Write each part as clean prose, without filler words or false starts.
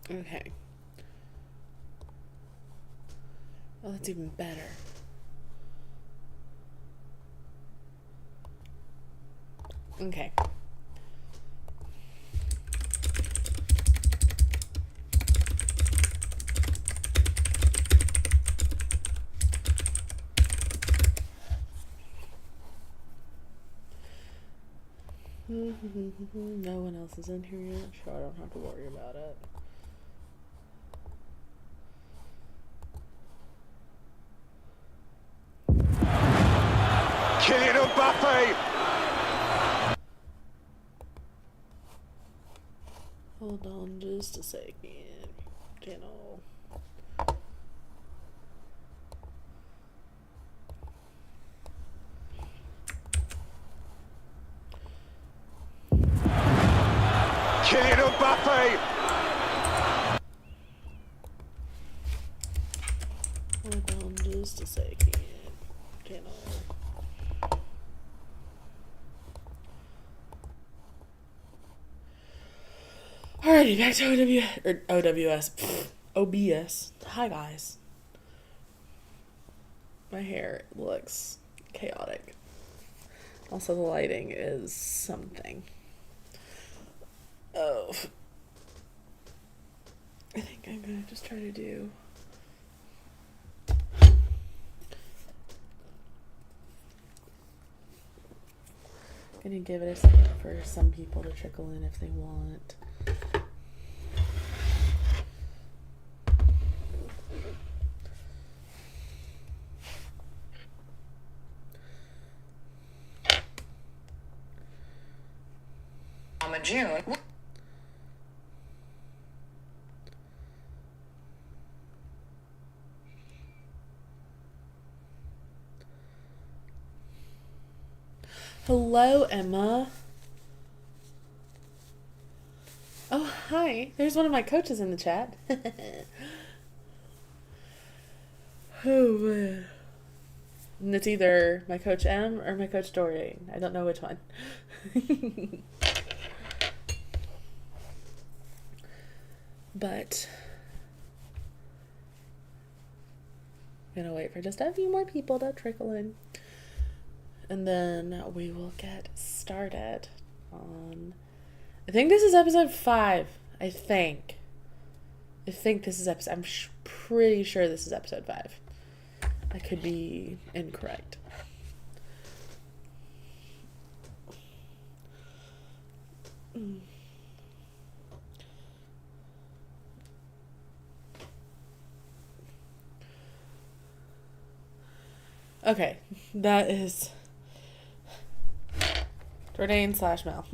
Okay. Oh, that's even better. Okay. No one else is in here yet, so I don't have to worry about it. Kylian Mbappe. Hold on just a second. Channel. Kylian Mbappe. Hold on just a second. Channel. Alrighty, back to OWS. OBS. Hi, guys. My hair looks chaotic. Also, the lighting is something. Oh. I think I'm gonna just try to do. Gonna give it a second for some people to trickle in if they want. June. Hello, Emma. Oh, hi. There's one of my coaches in the chat. Oh, man. And it's either my coach M or my coach Doreen. I don't know which one. But I'm gonna wait for just a few more people to trickle in. And then we will get started on... I think this is episode 5. I think this is episode... I'm pretty sure this is episode 5. I could be incorrect. Okay, that is Jordan / Mel.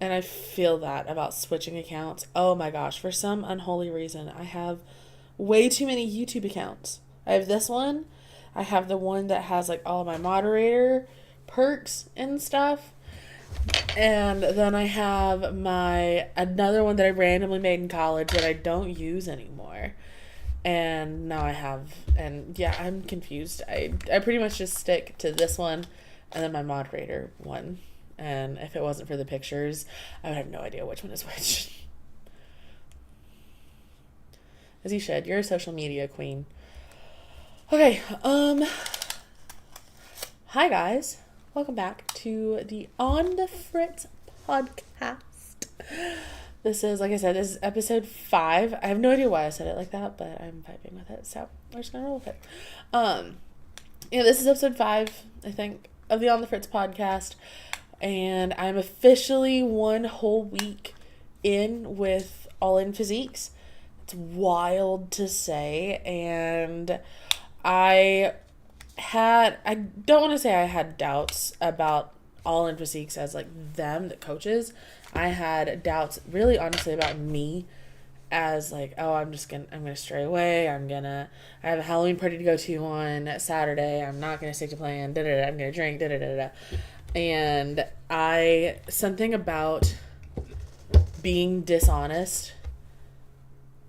And I feel that about switching accounts. Oh my gosh, for some unholy reason, I have way too many YouTube accounts. I have this one. I have the one that has like all of my moderator perks and stuff. And then I have another one that I randomly made in college that I don't use anymore. And now I have, and yeah, I'm confused. I pretty much just stick to this one and then my moderator one. And if it wasn't for the pictures, I would have no idea which one is which. As you should. You're a social media queen. Okay, hi guys. Welcome back to the On the Fritts podcast. This is, like I said, this is episode 5. I have no idea why I said it like that, but I'm vibing with it, so we're just gonna roll with it. This is episode 5, I think, of the On the Fritts podcast, and I'm officially 1 whole week in with All in Physiques. It's wild to say, and I don't want to say I had doubts about All in Physiques as like them, the coaches. I had doubts really honestly about me as like, oh, I'm gonna stray away. I have a Halloween party to go to on Saturday. I'm not gonna stick to plan. I'm gonna drink. And something about being dishonest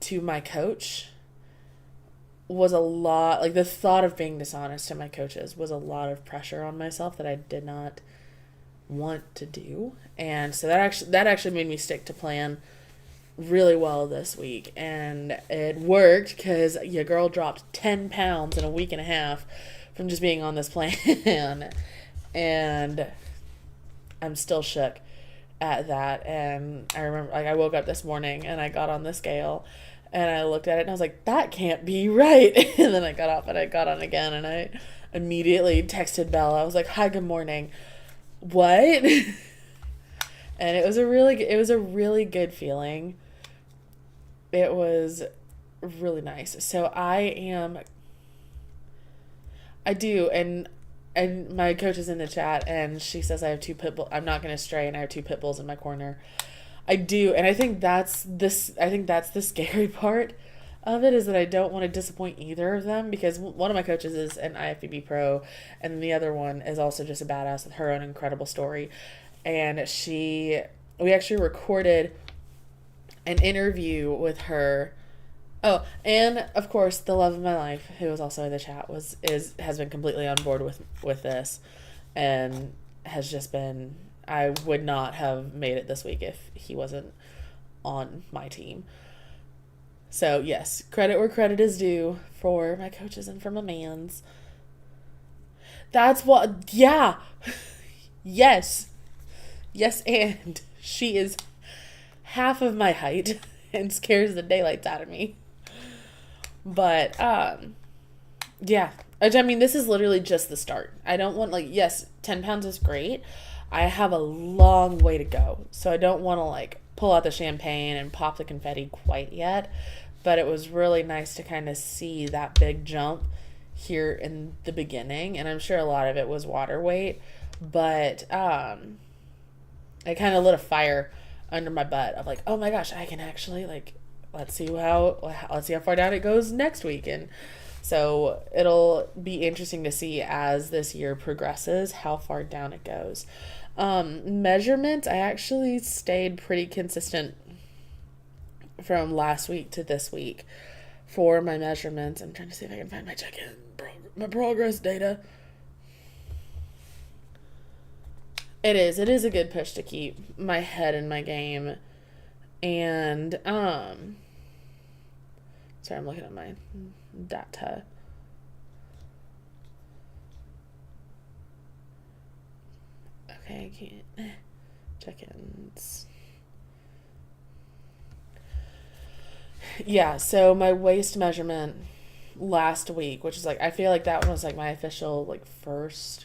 to my coach was a lot, like the thought of being dishonest to my coaches was a lot of pressure on myself that I did not want to do. And so that actually made me stick to plan really well this week, and it worked because your girl dropped 10 pounds in a week and a half from just being on this plan. And I'm still shook at that. And I remember, like, I woke up this morning and I got on the scale and I looked at it and I was like, that can't be right. And then I got off and I got on again, and I immediately texted Bella. I was like, hi, good morning. What? And it was a really good feeling. It was really nice. So I do, and my coach is in the chat, and she says I have 2 pit bulls. I'm not going to stray, and I have 2 pit bulls in my corner. I do, and I think that's the scary part of it, is that I don't want to disappoint either of them, because one of my coaches is an IFBB pro, and the other one is also just a badass with her own incredible story. And we actually recorded an interview with her. Oh, and of course, the love of my life, who was also in the chat, has been completely on board with this, and has just been. I would not have made it this week if he wasn't on my team. So yes, credit where credit is due for my coaches and for my mans. That's what. Yeah. Yes, and she is half of my height and scares the daylights out of me. But yeah, I mean, this is literally just the start. I don't want, like, yes, 10 pounds is great. I have a long way to go, so I don't want to, like, pull out the champagne and pop the confetti quite yet. But it was really nice to kind of see that big jump here in the beginning, and I'm sure a lot of it was water weight, but it kind of lit a fire under my butt of, like, oh my gosh, I can actually, like, let's see how far down it goes next week. And so it'll be interesting to see as this year progresses how far down it goes. Measurement, I actually stayed pretty consistent from last week to this week for my measurements. I'm trying to see if I can find my progress data. It is a good push to keep my head in my game. And sorry, I'm looking at my data. Okay, I can't. Check-ins. Yeah, so my waist measurement last week, which is, like, I feel like that one was, like, my official, like, first.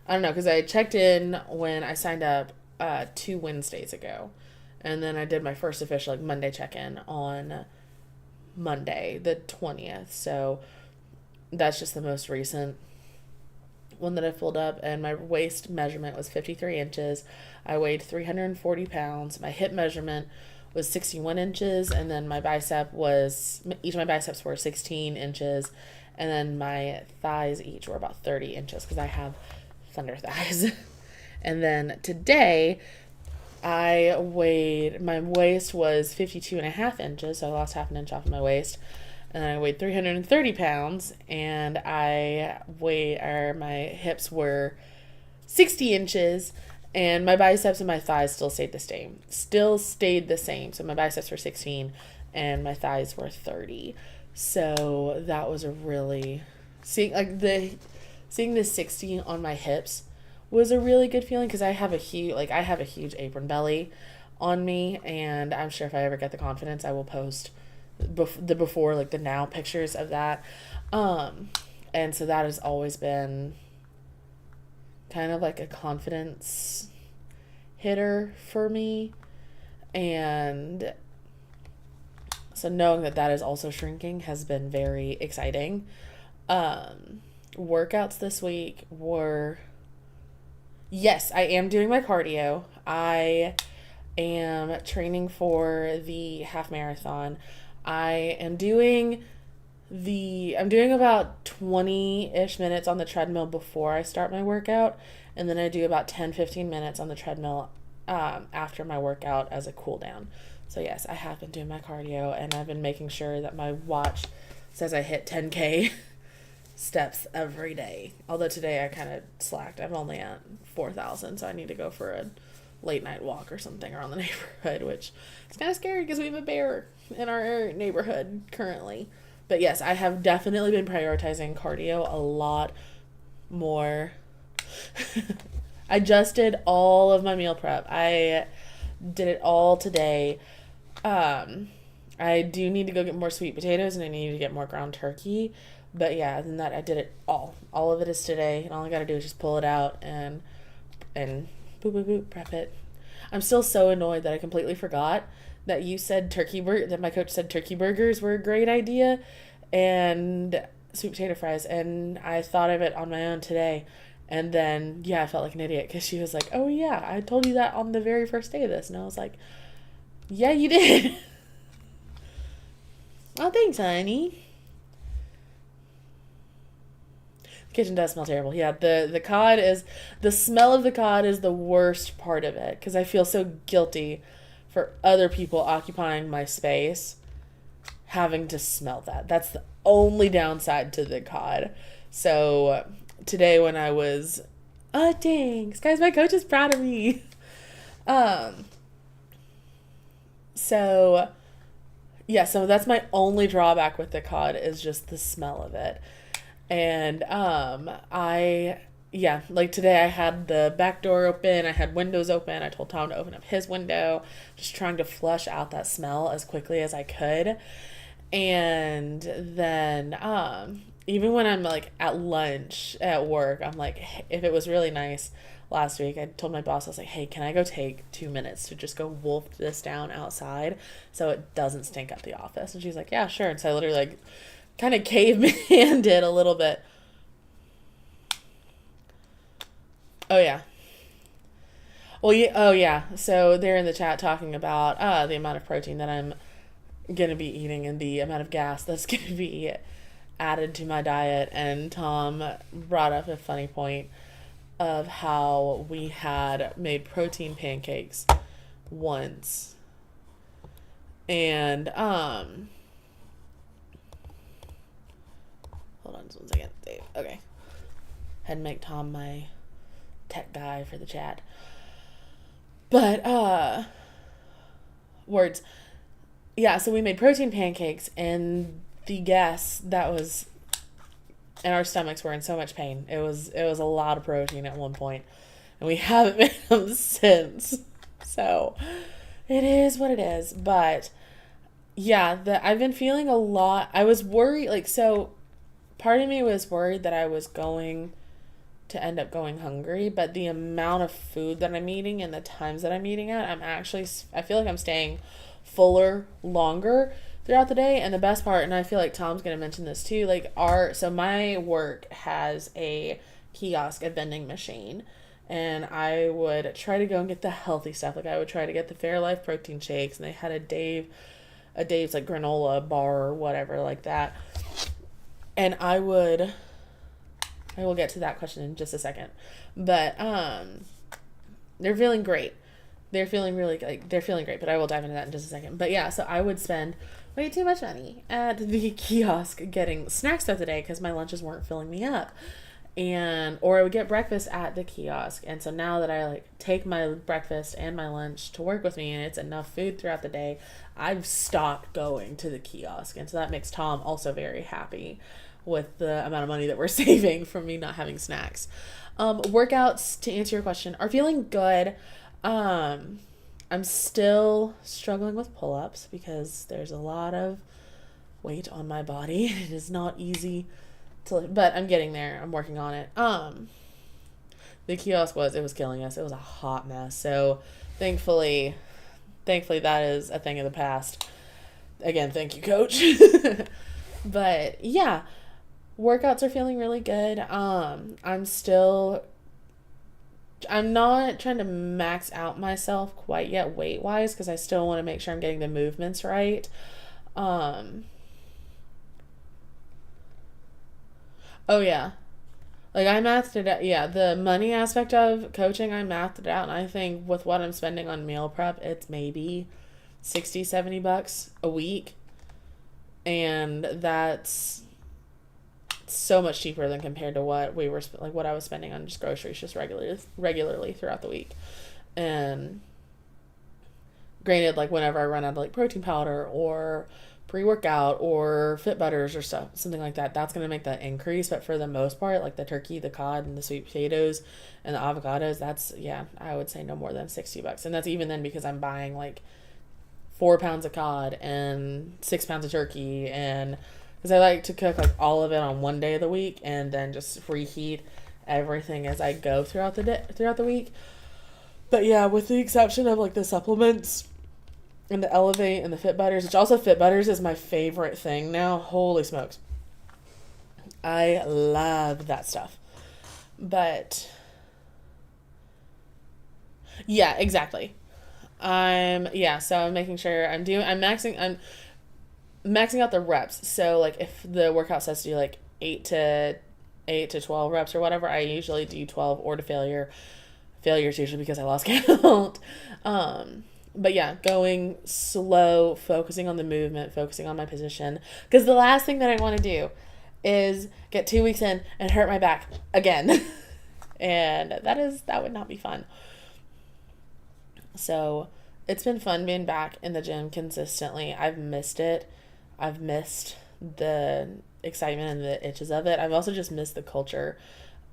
I don't know, because I checked in when I signed up 2 Wednesdays ago. And then I did my first official, like, Monday check-in on Monday, the 20th. So that's just the most recent one that I filled up. And my waist measurement was 53 inches. I weighed 340 pounds. My hip measurement was 61 inches. And then each of my biceps were 16 inches. And then my thighs each were about 30 inches because I have thunder thighs. And then today, my waist was 52.5 inches, so I lost half an inch off of my waist. And I weighed 330 pounds, and my hips were 60 inches, and my biceps and my thighs still stayed the same. So my biceps were 16, and my thighs were 30. So that was seeing the 60 on my hips was a really good feeling, because I have a huge apron belly on me, and I'm sure if I ever get the confidence, I will post the before, like, the now pictures of that. And so that has always been kind of like a confidence hitter for me. And so knowing that is also shrinking has been very exciting. Workouts this week were, yes, I am doing my cardio. I am training for the half marathon. I'm doing about 20-ish minutes on the treadmill before I start my workout, and then I do about 10-15 minutes on the treadmill after my workout as a cool down. So yes, I have been doing my cardio, and I've been making sure that my watch says I hit 10K steps every day. Although today I kind of slacked. I'm only at 4,000, so I need to go for a late night walk or something around the neighborhood, which is kind of scary because we have a bear in our neighborhood currently. But yes, I have definitely been prioritizing cardio a lot more. I just did all of my meal prep. I did it all today. I do need to go get more sweet potatoes, and I need to get more ground turkey. But yeah, other than that, I did it all. All of it is today, and all I gotta do is just pull it out and boop, boop, boop, prep it. I'm still so annoyed that I completely forgot that you said that my coach said turkey burgers were a great idea, and sweet potato fries, and I thought of it on my own today. And then, yeah, I felt like an idiot because she was like, oh, yeah, I told you that on the very first day of this. And I was like, yeah, you did. Oh, thanks, honey. The kitchen does smell terrible. Yeah, the smell of the cod is the worst part of it because I feel so guilty for other people occupying my space having to smell that. That's the only downside to the cod. So today when I was, thanks, guys, my coach is proud of me. So that's my only drawback with the cod is just the smell of it. And, like today I had the back door open, I had windows open, I told Tom to open up his window, just trying to flush out that smell as quickly as I could. And then, even when I'm like at lunch at work, I'm like, if it was really nice last week, I told my boss, I was like, hey, can I go take 2 minutes to just go wolf this down outside so it doesn't stink up the office? And she's like, yeah, sure. And so I literally like kind of caveman did a little bit. Oh yeah. Well, yeah. Oh yeah. So they're in the chat talking about the amount of protein that I'm gonna be eating and the amount of gas that's gonna be added to my diet. And Tom brought up a funny point of how we had made protein pancakes once, and hold on just 1 second, Dave. Okay, had to make Tom my tech guy for the chat. But words. Yeah, so we made protein pancakes, and the gas that was in our stomachs were in so much pain. It was a lot of protein at one point, and we haven't made them since. So it is what it is. But yeah, I've been feeling a lot. I was worried, so part of me was worried that I was going to end up going hungry, but the amount of food that I'm eating and the times that I'm eating at, I feel like I'm staying fuller longer throughout the day. And the best part, and I feel like Tom's gonna mention this too, so my work has a kiosk, a vending machine, and I would try to go and get the healthy stuff. Like I would try to get the Fairlife protein shakes, and they had a Dave's like granola bar or whatever like that. And I will get to that question in just a second. But they're feeling great. They're feeling great, but I will dive into that in just a second. But yeah, so I would spend way too much money at the kiosk getting snacks throughout the day because my lunches weren't filling me up. Or I would get breakfast at the kiosk. And so now that I take my breakfast and my lunch to work with me and it's enough food throughout the day, I've stopped going to the kiosk. And so that makes Tom also very happy with the amount of money that we're saving from me not having snacks. Workouts, to answer your question, are feeling good. I'm still struggling with pull-ups because there's a lot of weight on my body. It is not easy but I'm getting there. I'm working on it. The kiosk was killing us. It was a hot mess. So thankfully that is a thing of the past. Again, thank you, coach. But yeah, workouts are feeling really good. I'm not trying to max out myself quite yet weight-wise because I still want to make sure I'm getting the movements right. Oh, yeah. I mathed it out. Yeah, the money aspect of coaching, I mathed it out. And I think with what I'm spending on meal prep, it's maybe $60-$70 a week. And that's so much cheaper than compared to what we were what I was spending on just groceries just regularly throughout the week. And granted, like whenever I run out of like protein powder or pre-workout or fit butters or something like that, that's going to make that increase. But for the most part, like the turkey, the cod, and the sweet potatoes and the avocados, that's, yeah, I would say no more than $60. And that's even then because I'm buying like 4 pounds of cod and 6 pounds of turkey, and because I like to cook like all of it on one day of the week and then just reheat everything as I go throughout the week. But yeah, with the exception of like the supplements and the Elevate and the Fit Butters, which also Fit Butters is my favorite thing now. Holy smokes. I love that stuff. But yeah, exactly. So I'm making sure I'm maxing out the reps. So like if the workout says to do like 8 to 12 reps or whatever, I usually do 12 or to failure. Failure is usually because I lost count. But yeah, going slow, focusing on the movement, focusing on my position. Because the last thing that I want to do is get 2 weeks in and hurt my back again. And that would not be fun. So it's been fun being back in the gym consistently. I've missed it. I've missed the excitement and the itches of it. I've also just missed the culture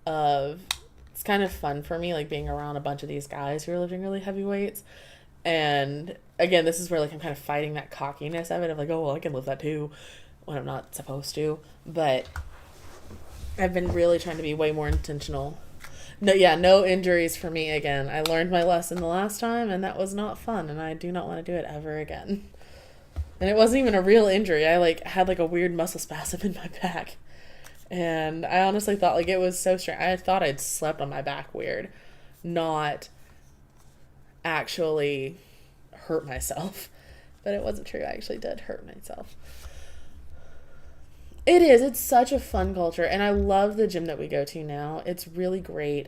of, it's kind of fun for me, like being around a bunch of these guys who are lifting really heavy weights. And again, this is where like I'm kind of fighting that cockiness of it of like, oh, well, I can lift that too when I'm not supposed to. But I've been really trying to be way more intentional. No injuries for me again. I learned my lesson the last time, and that was not fun, and I do not want to do it ever again. And it wasn't even a real injury. I like had like a weird muscle spasm in my back. And I honestly thought like it was so strange. I thought I'd slept on my back weird, not actually hurt myself. But it wasn't true. I actually did hurt myself. It's such a fun culture, and I love the gym that we go to now. It's really great.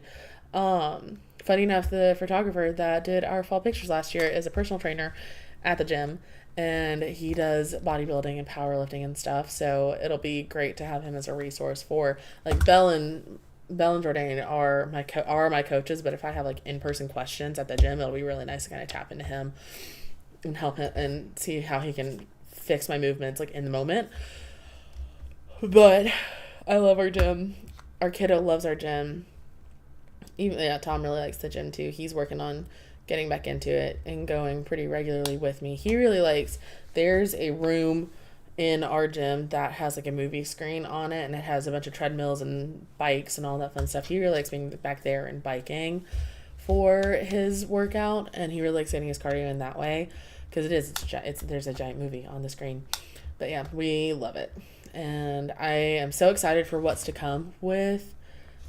Funny enough, the photographer that did our fall pictures last year is a personal trainer at the gym, and he does bodybuilding and powerlifting and stuff, so it'll be great to have him as a resource for like Belle and Jordan are my coaches, but if I have like in-person questions at the gym, it'll be really nice to kind of tap into him and help him and see how he can fix my movements like in the moment. But I love our gym. Our kiddo loves our gym. Tom really likes the gym too. He's working on getting back into it and going pretty regularly with me. He really likes, there's a room in our gym that has like a movie screen on it, and it has a bunch of treadmills and bikes and all that fun stuff. He really likes being back there and biking for his workout, and he really likes getting his cardio in that way because there's a giant movie on the screen. But yeah, we love it. And I am so excited for what's to come with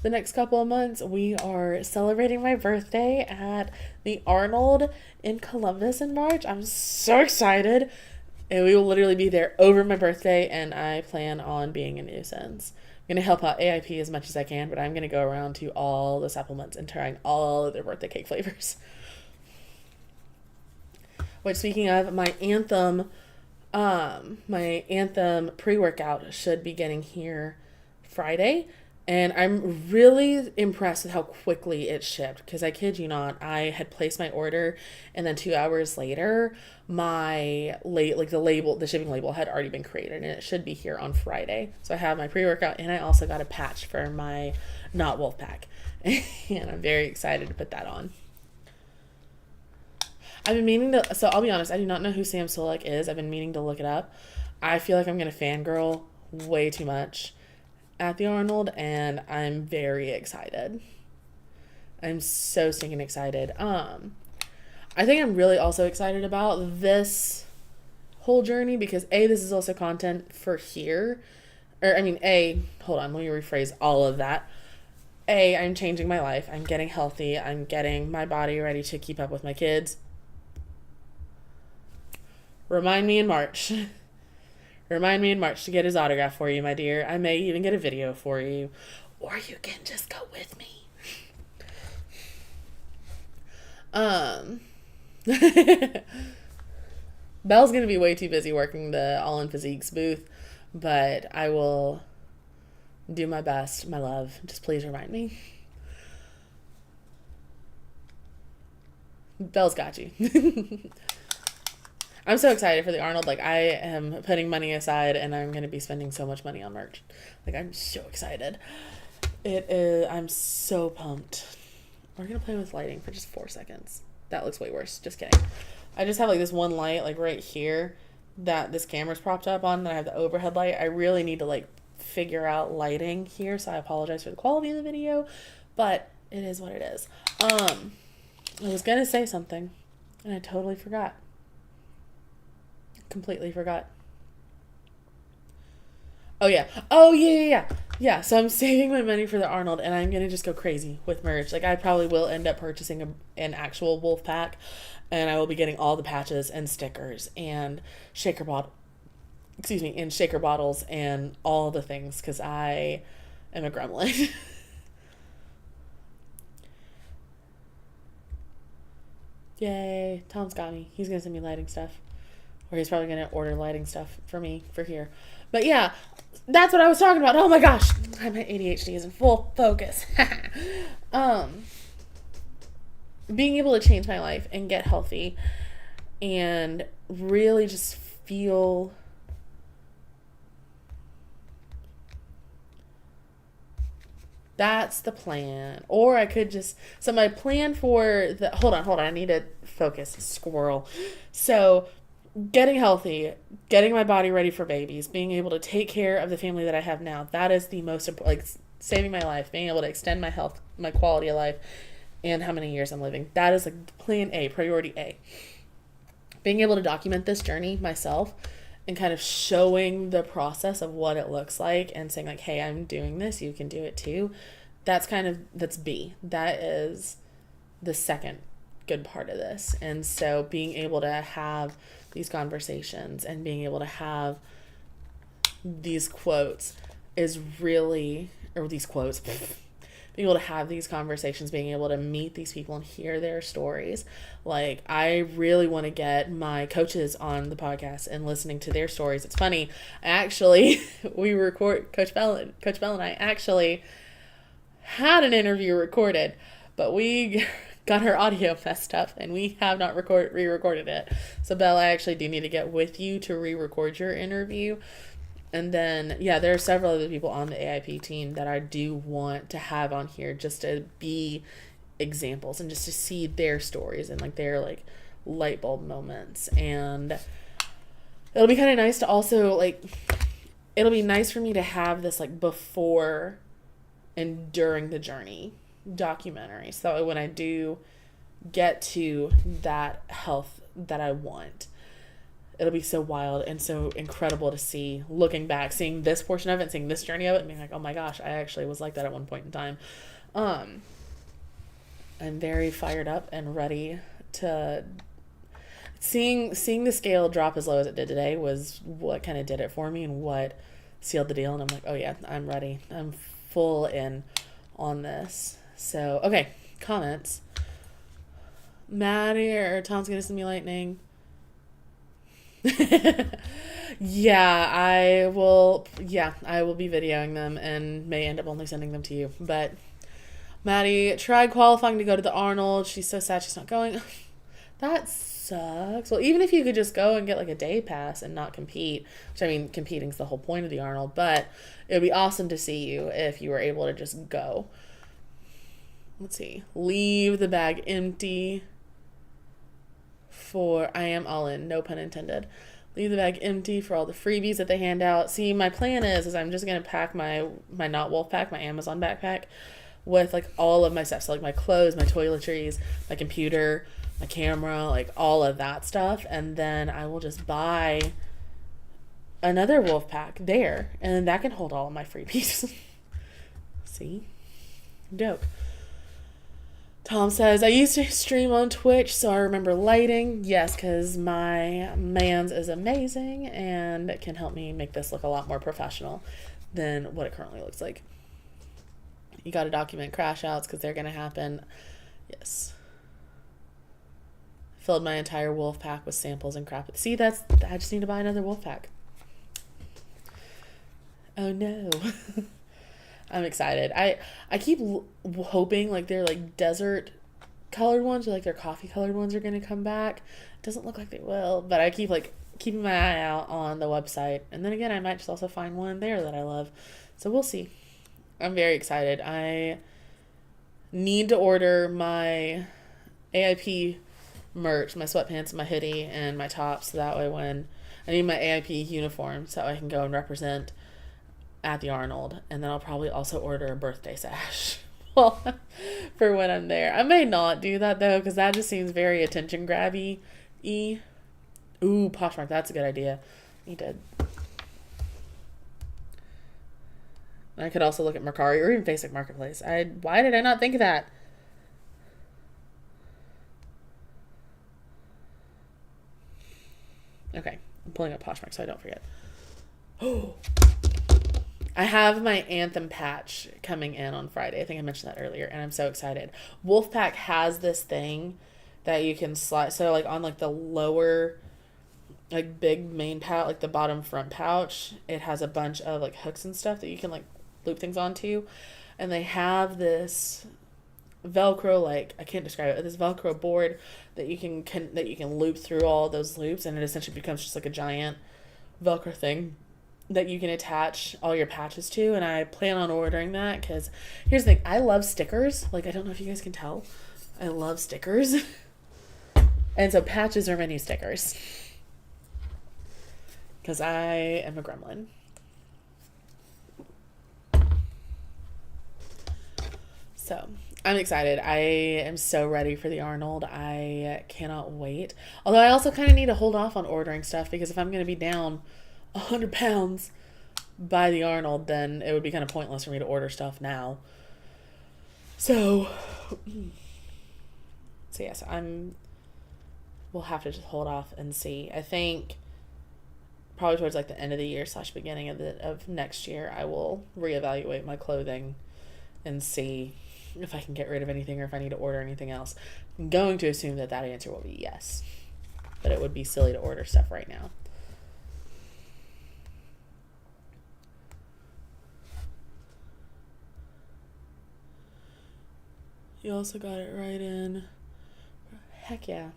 the next couple of months. We are celebrating my birthday at the Arnold in Columbus in March. I'm so excited. And we will literally be there over my birthday, and I plan on being a nuisance. I'm going to help out AIP as much as I can, but I'm going to go around to all the supplements and trying all of their birthday cake flavors. Which, speaking of, my Anthem pre-workout should be getting here Friday, and I'm really impressed with how quickly it shipped, because I kid you not, I had placed my order, and then 2 hours later the shipping label had already been created, and it should be here on Friday. So I have my pre-workout, and I also got a patch for my Not Wolf Pack, and I'm very excited to put that on. I've been meaning to, so I'll be honest, I do not know who Sam Solek is. I've been meaning to look it up. I feel like I'm going to fangirl way too much at the Arnold, and I'm very excited. I'm so stinking excited. I think I'm really also excited about this whole journey because this is also content for here. Hold on, let me rephrase all of that. I'm changing my life. I'm getting healthy. I'm getting my body ready to keep up with my kids. Remind me in March to get his autograph for you, my dear. I may even get a video for you. Or you can just go with me. Belle's going to be way too busy working the All in Physiques booth, but I will do my best, my love. Just please remind me. Belle's got you. I'm so excited for the Arnold. Like, I am putting money aside, and I'm going to be spending so much money on merch. Like, I'm so excited. I'm so pumped. We're going to play with lighting for just 4 seconds. That looks way worse. Just kidding. I just have, like, this one light, like, right here that this camera's propped up on. Then I have the overhead light. I really need to, like, figure out lighting here, so I apologize for the quality of the video. But it is what it is. I was going to say something, and I totally forgot. Completely forgot. Oh yeah. So I'm saving my money for the Arnold, and I'm gonna just go crazy with merch. Like, I probably will end up purchasing an actual wolf pack, and I will be getting all the patches and stickers and shaker bottles and all the things, because I am a gremlin. Yay, Tom's got me. He's gonna send me lighting stuff. Or he's probably going to order lighting stuff for me for here. But yeah, that's what I was talking about. Oh my gosh. My ADHD is in full focus. Being able to change my life and get healthy and really just feel that's the plan. Or I could just, so my plan for the, hold on. I need to focus. Squirrel. So getting healthy, getting my body ready for babies, being able to take care of the family that I have now, that is the most important, like, saving my life, being able to extend my health, my quality of life, and how many years I'm living. That is, like, plan A, priority A. Being able to document this journey myself and kind of showing the process of what it looks like and saying, like, hey, I'm doing this, you can do it too. That's B. That is the second good part of this. And so being able to have these conversations and being able to have these quotes is really, or these quotes, being able to have these conversations, being able to meet these people and hear their stories. Like, I really want to get my coaches on the podcast and listening to their stories. It's funny, Coach Bell and I actually had an interview recorded, but we got her audio messed up and we have not re-recorded it. So Belle, I actually do need to get with you to re-record your interview. And then, yeah, there are several other people on the AIP team that I do want to have on here just to be examples and just to see their stories and, like, their, like, light bulb moments. And it'll be kind of nice to also, like, it'll be nice for me to have this, like, before and during the journey documentary. So when I do get to that health that I want, it'll be so wild and so incredible to see, looking back, seeing this portion of it, seeing this journey of it, and being like, oh my gosh, I actually was like that at one point in time. I'm very fired up and ready to seeing the scale drop as low as it did today was what kind of did it for me and what sealed the deal. And I'm like, oh yeah, I'm ready. I'm full in on this. So, okay, comments. Maddie or Tom's gonna send me lightning. Yeah, I will be videoing them and may end up only sending them to you. But Maddie tried qualifying to go to the Arnold. She's so sad she's not going. That sucks. Well, even if you could just go and get, like, a day pass and not compete, which, I mean, competing's the whole point of the Arnold, but it would be awesome to see you if you were able to just go. Let's see. Leave the bag empty for, I am all in, no pun intended. Leave the bag empty for all the freebies that they hand out. See, my plan is I'm just going to pack my Not Wolf pack, my Amazon backpack, with, like, all of my stuff. So, like, my clothes, my toiletries, my computer, my camera, like, all of that stuff. And then I will just buy another wolf pack there. And then that can hold all of my freebies. See? Dope. Tom says, I used to stream on Twitch, so I remember lighting. Yes, because my man's is amazing and it can help me make this look a lot more professional than what it currently looks like. You got to document crash outs because they're going to happen. Yes. Filled my entire wolf pack with samples and crap. See, I just need to buy another wolf pack. Oh no. I'm excited. I keep hoping like they're like desert colored ones or like their coffee colored ones are going to come back. It doesn't look like they will, but I keep like keeping my eye out on the website. And then again, I might just also find one there that I love. So we'll see. I'm very excited. I need to order my AIP merch, my sweatpants, my hoodie, and my top, so that way when I need my AIP uniform so I can go and represent at the Arnold. And then I'll probably also order a birthday sash well, for when I'm there. I may not do that though, because that just seems very attention grabby. Ooh, Poshmark, that's a good idea. You did. I could also look at Mercari or even Facebook Marketplace. Why did I not think of that? Okay, I'm pulling up Poshmark so I don't forget. Oh, I have my Anthem patch coming in on Friday. I think I mentioned that earlier, and I'm so excited. Wolfpack has this thing that you can slide. So, like, on, like, the lower, like, big main pouch, like, the bottom front pouch, it has a bunch of, like, hooks and stuff that you can, like, loop things onto. And they have this Velcro, like, I can't describe it, this Velcro board that you can loop through all those loops, and it essentially becomes just, like, a giant Velcro thing that you can attach all your patches to. And I plan on ordering that because here's the thing, I love stickers. Like, I don't know if you guys can tell, I love stickers. And so patches are my new stickers because I am a gremlin. So I'm excited. I am so ready for the Arnold. I cannot wait. Although I also kind of need to hold off on ordering stuff because if I'm going to be down 100 pounds by the Arnold, then it would be kind of pointless for me to order stuff now. So yes, we'll have to just hold off and see. I think probably towards like the end of the year / beginning of next year, I will reevaluate my clothing and see if I can get rid of anything or if I need to order anything else. I'm going to assume that answer will be yes, but it would be silly to order stuff right now. You also got it right in. Heck yeah.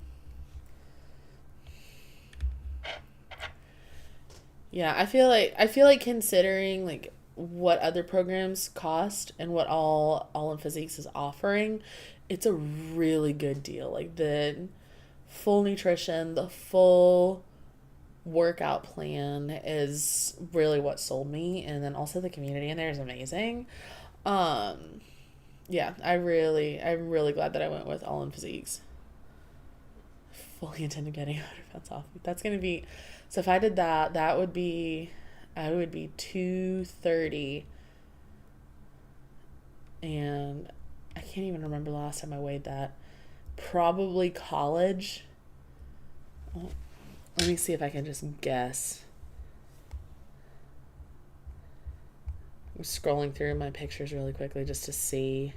Yeah, I feel like considering like what other programs cost and what all in Physiques is offering, it's a really good deal. Like the full nutrition, the full workout plan is really what sold me, and then also the community in there is amazing. Yeah, I'm really glad that I went with All in Physiques. Fully intend on getting 100 pounds off. That's gonna be, so if I did that, I would be 230, and I can't even remember the last time I weighed that. Probably college. Oh, let me see if I can just guess. I'm scrolling through my pictures really quickly just to see.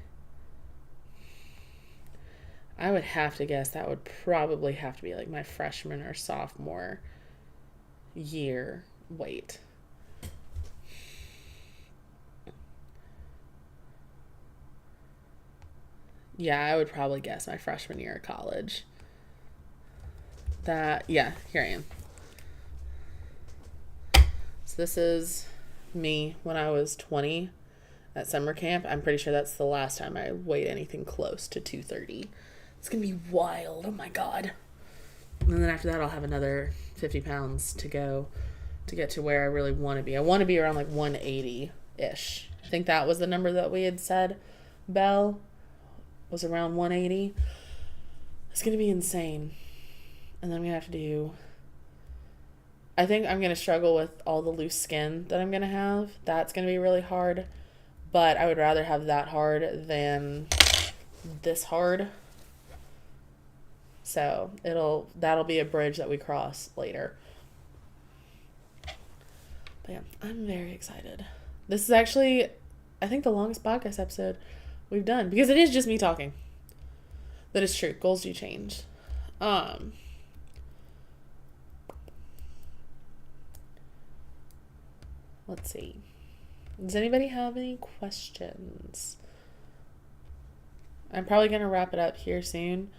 I would have to guess that would probably have to be like my freshman or sophomore year weight. Yeah, I would probably guess my freshman year of college. Yeah, here I am. So this is me when I was 20 at summer camp. I'm pretty sure that's the last time I weighed anything close to 230. It's gonna be wild. Oh my god. And then after that I'll have another 50 pounds to go to get to where I really want to be. I want to be around like 180-ish. I think that was the number that we had said, Belle, was around 180. It's gonna be insane. And then I'm gonna have to do, I think I'm gonna struggle with all the loose skin that I'm gonna have. That's gonna be really hard, but I would rather have that hard than this hard. So that'll be a bridge that we cross later. But yeah, I'm very excited. This is actually, I think, the longest podcast episode we've done because it is just me talking. That is true. Goals do change. Let's see. Does anybody have any questions? I'm probably going to wrap it up here soon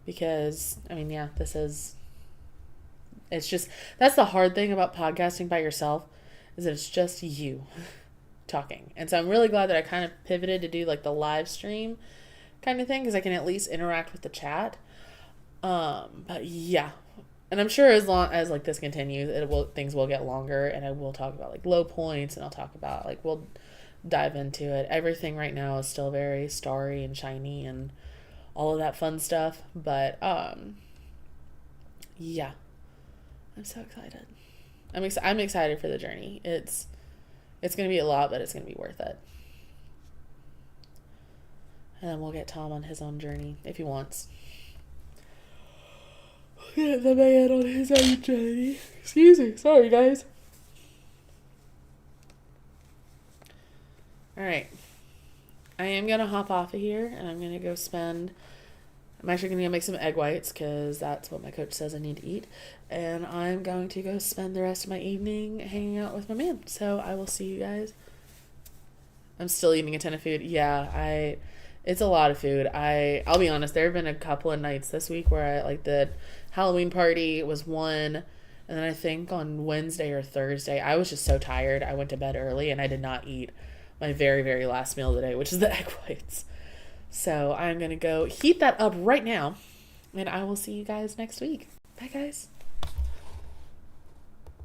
because, I mean, yeah, it's just, that's the hard thing about podcasting by yourself is that it's just you talking. And so I'm really glad that I kind of pivoted to do like the live stream kind of thing because I can at least interact with the chat. But yeah, and I'm sure as long as like this continues, things will get longer, and I will talk about like low points, and I'll talk about like we'll dive into it. Everything right now is still very starry and shiny and all of that fun stuff, but yeah, I'm so excited. I'm excited for the journey. It's gonna be a lot, but it's gonna be worth it. And then we'll get Tom on his own journey if he wants. Get the man on his own journey. Excuse me. Sorry, guys. Alright. I am going to hop off of here, and I'm going to go I'm actually going to go make some egg whites, because that's what my coach says I need to eat. And I'm going to go spend the rest of my evening hanging out with my man. So I will see you guys. I'm still eating a ton of food. Yeah, it's a lot of food. I'll be honest, there have been a couple of nights this week where the Halloween party was one, and then I think on Wednesday or Thursday, I was just so tired. I went to bed early, and I did not eat my very, very last meal of the day, which is the egg whites. So I'm going to go heat that up right now, and I will see you guys next week. Bye, guys.